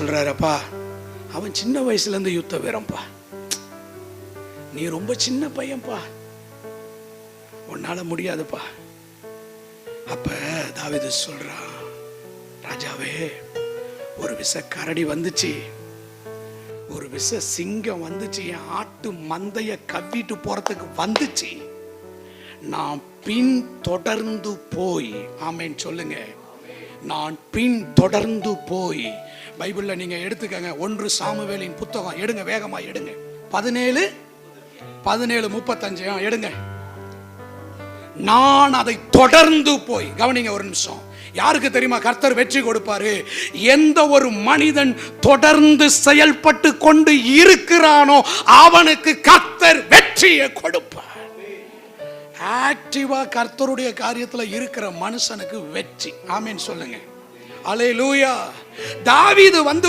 சொல்றாரப்பா, அவன் சின்ன வயசுல இருந்து யுத்த வீரம்பா, நீ ரொம்ப சின்ன பையன்பா, உன்னால முடியாதுப்பா. அப்ப தாவீது சொல்றான், ராஜாவே, ஒரு விச கரடி வந்துச்சு, ஒரு விச சிங்கம் வந்துச்சு, என் ஆட்டு மந்தைய கவ்விட்டு போறதுக்கு வந்துச்சு, நான் பின் தொடர்ந்து போய், ஆமேன் சொல்லுங்க, நான் பின் தொடர்ந்து போய். பைபிள்ல நீங்க எடுத்துக்கங்க, 1 சாமுவேலின் புத்தகம் எடுங்க, வேகமா எடுங்க, 17:35 எடுங்க. நான் அதை தொடர்ந்து போய், கவனிங்க ஒரு நிமிஷம். யாருக்கு தெரியுமா கர்த்தர் வெற்றி கொடுப்பாரு? எந்த ஒரு மனிதன் தொடர்ந்து செயல்பட்டு கொண்டு இருக்கிறானோ அவனுக்கு கர்த்தர் வெற்றியை கொடுப்பார். ஆக்டிவா கர்த்தருடைய காரியத்துல இருக்கிற மனுஷனுக்கு வெற்றி. ஆமென் சொல்லுங்க. அல்லேலூயா. தாவீது வந்து